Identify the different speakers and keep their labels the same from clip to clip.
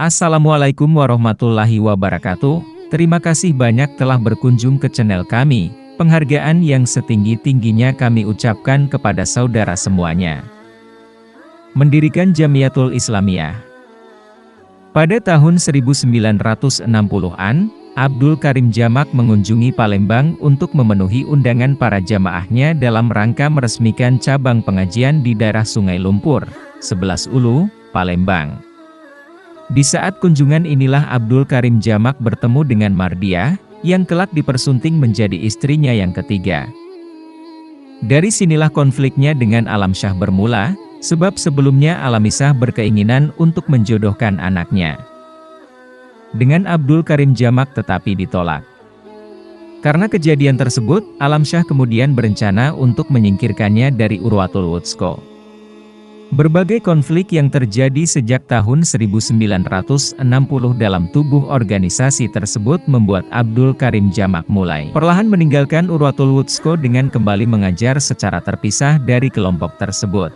Speaker 1: Assalamualaikum warahmatullahi wabarakatuh. Terima kasih banyak telah berkunjung ke channel kami. Penghargaan yang setinggi-tingginya kami ucapkan kepada saudara semuanya. Mendirikan Jamiatul Islamiyah. Pada tahun 1960-an, Abdul Karim Jamak mengunjungi Palembang untuk memenuhi undangan para jamaahnya dalam rangka meresmikan cabang pengajian di daerah Sungai Lumpur, 11 Ulu, Palembang. Di saat kunjungan inilah Abdul Karim Jamak bertemu dengan Mardiah, yang kelak dipersunting menjadi istrinya yang ketiga. Dari sinilah konfliknya dengan Alamsyah bermula, sebab sebelumnya Alamisah berkeinginan untuk menjodohkan anaknya dengan Abdul Karim Jamak tetapi ditolak. Karena kejadian tersebut, Alamsyah kemudian berencana untuk menyingkirkannya dari Urwatul Wuthqa. Berbagai konflik yang terjadi sejak tahun 1960 dalam tubuh organisasi tersebut membuat Abdul Karim Jamak mulai perlahan meninggalkan Urwatul Wuthqa dengan kembali mengajar secara terpisah dari kelompok tersebut.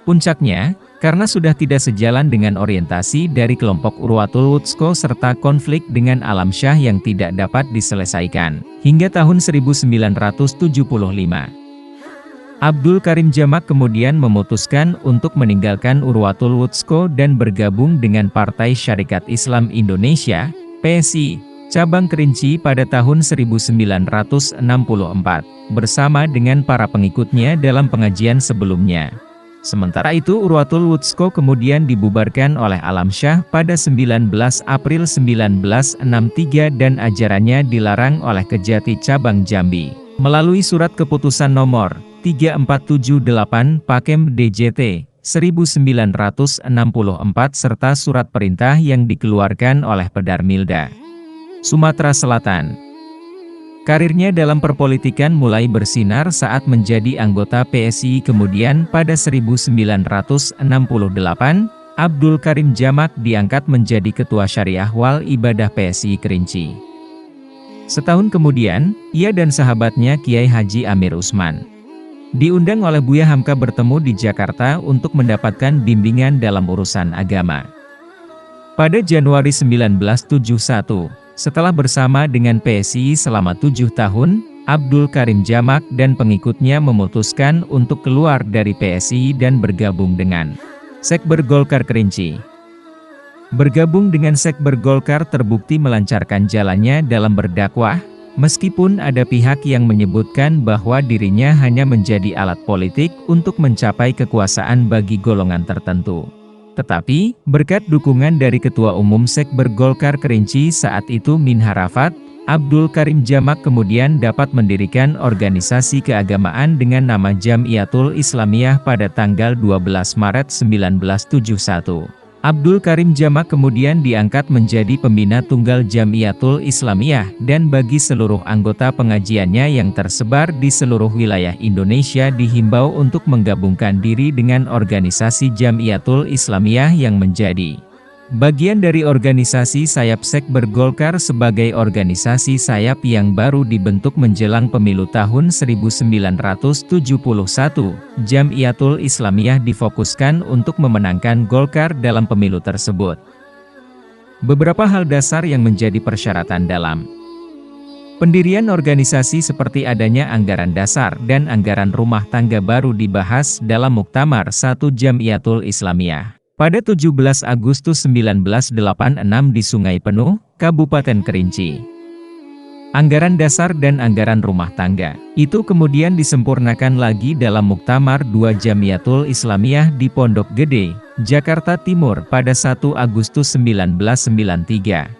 Speaker 1: Puncaknya, karena sudah tidak sejalan dengan orientasi dari kelompok Urwatul Wuthqa serta konflik dengan Alamsyah yang tidak dapat diselesaikan, hingga tahun 1975. Abdul Karim Jamak kemudian memutuskan untuk meninggalkan Urwatul Wuthqa dan bergabung dengan Partai Syarikat Islam Indonesia, PSI, cabang Kerinci pada tahun 1964, bersama dengan para pengikutnya dalam pengajian sebelumnya. Sementara itu Urwatul Wuthqa kemudian dibubarkan oleh Alamsyah pada 19 April 1963 dan ajarannya dilarang oleh Kejati Cabang Jambi, melalui surat keputusan nomor 3478 Pakem DJT 1964 serta surat perintah yang dikeluarkan oleh Pedarmilda, Sumatera Selatan. Karirnya dalam perpolitikan mulai bersinar saat menjadi anggota PSI, kemudian pada 1968, Abdul Karim Jamak diangkat menjadi Ketua Syariah Wal Ibadah PSI Kerinci. Setahun kemudian, ia dan sahabatnya Kiai Haji Amir Usman diundang oleh Buya Hamka bertemu di Jakarta untuk mendapatkan bimbingan dalam urusan agama. Pada Januari 1971, setelah bersama dengan PSI selama 7 tahun, Abdul Karim Jamak dan pengikutnya memutuskan untuk keluar dari PSI dan bergabung dengan Sekber Golkar Kerinci. Bergabung dengan Sekber Golkar terbukti melancarkan jalannya dalam berdakwah, meskipun ada pihak yang menyebutkan bahwa dirinya hanya menjadi alat politik untuk mencapai kekuasaan bagi golongan tertentu. Tetapi, berkat dukungan dari Ketua Umum Sekber Golkar Kerinci saat itu Min Harafat, Abdul Karim Jamak kemudian dapat mendirikan organisasi keagamaan dengan nama Jamiatul Islamiyah pada tanggal 12 Maret 1971. Abdul Karim Jamak kemudian diangkat menjadi pembina tunggal Jamiatul Islamiyah dan bagi seluruh anggota pengajiannya yang tersebar di seluruh wilayah Indonesia dihimbau untuk menggabungkan diri dengan organisasi Jamiatul Islamiyah yang menjadi bagian dari organisasi sayap Sekber Golkar sebagai organisasi sayap yang baru dibentuk menjelang pemilu tahun 1971. Jamiatul Islamiyah difokuskan untuk memenangkan Golkar dalam pemilu tersebut. Beberapa hal dasar yang menjadi persyaratan dalam pendirian organisasi seperti adanya anggaran dasar dan anggaran rumah tangga baru dibahas dalam Muktamar 1 Jamiatul Islamiyah pada 17 Agustus 1986 di Sungai Penuh, Kabupaten Kerinci. Anggaran dasar dan anggaran rumah tangga itu kemudian disempurnakan lagi dalam Muktamar 2 Jamiatul Islamiyah di Pondok Gede, Jakarta Timur pada 1 Agustus 1993.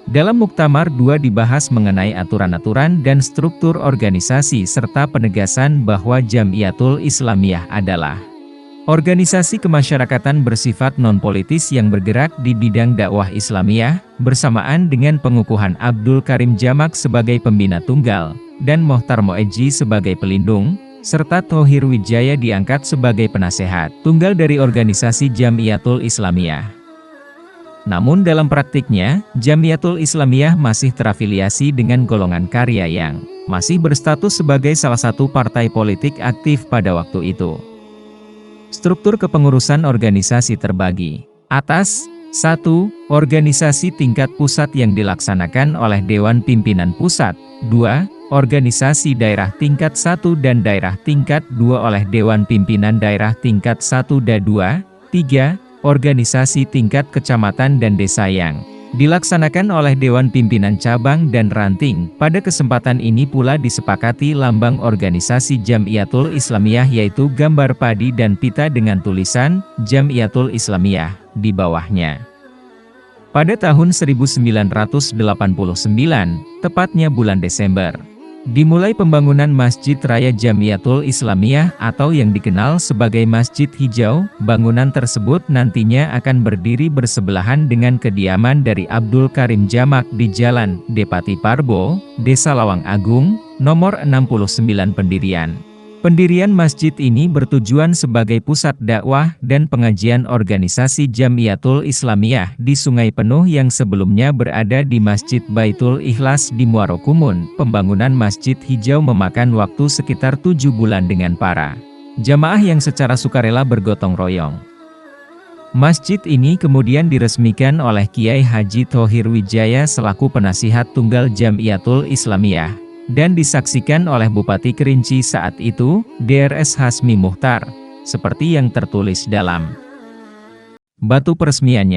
Speaker 1: Dalam Muktamar 2 dibahas mengenai aturan-aturan dan struktur organisasi serta penegasan bahwa Jamiatul Islamiyah adalah organisasi kemasyarakatan bersifat non-politis yang bergerak di bidang dakwah Islamiyah, bersamaan dengan pengukuhan Abdul Karim Jamak sebagai pembina tunggal, dan Mohtar Moeji sebagai pelindung, serta Thohir Wijaya diangkat sebagai penasehat tunggal dari organisasi Jamiatul Islamiyah. Namun dalam praktiknya, Jamiatul Islamiyah masih terafiliasi dengan golongan karya yang masih berstatus sebagai salah satu partai politik aktif pada waktu itu. Struktur kepengurusan organisasi terbagi atas 1. Organisasi tingkat pusat yang dilaksanakan oleh Dewan Pimpinan Pusat. 2. Organisasi daerah tingkat 1 dan daerah tingkat 2 oleh Dewan Pimpinan Daerah tingkat 1 dan 2. 3. Organisasi tingkat kecamatan dan desa yang dilaksanakan oleh Dewan Pimpinan Cabang dan Ranting. Pada kesempatan ini pula disepakati lambang organisasi Jamiatul Islamiyah yaitu gambar padi dan pita dengan tulisan Jamiatul Islamiyah di bawahnya. Pada tahun 1989, tepatnya bulan Desember, dimulai pembangunan Masjid Raya Jamiatul Islamiyah atau yang dikenal sebagai Masjid Hijau. Bangunan tersebut nantinya akan berdiri bersebelahan dengan kediaman dari Abdul Karim Jamak di Jalan Depati Parbo, Desa Lawang Agung, nomor 69 Pendirian. Pendirian masjid ini bertujuan sebagai pusat dakwah dan pengajian organisasi Jamiatul Islamiyah di Sungai Penuh yang sebelumnya berada di Masjid Baitul Ikhlas di Muarokumun. Pembangunan Masjid Hijau memakan waktu sekitar 7 bulan dengan para jamaah yang secara sukarela bergotong royong. Masjid ini kemudian diresmikan oleh Kiai Haji Thohir Wijaya selaku penasihat tunggal Jamiatul Islamiyah, dan disaksikan oleh Bupati Kerinci saat itu, Drs Hasmi Muhtar, seperti yang tertulis dalam batu peresmiannya.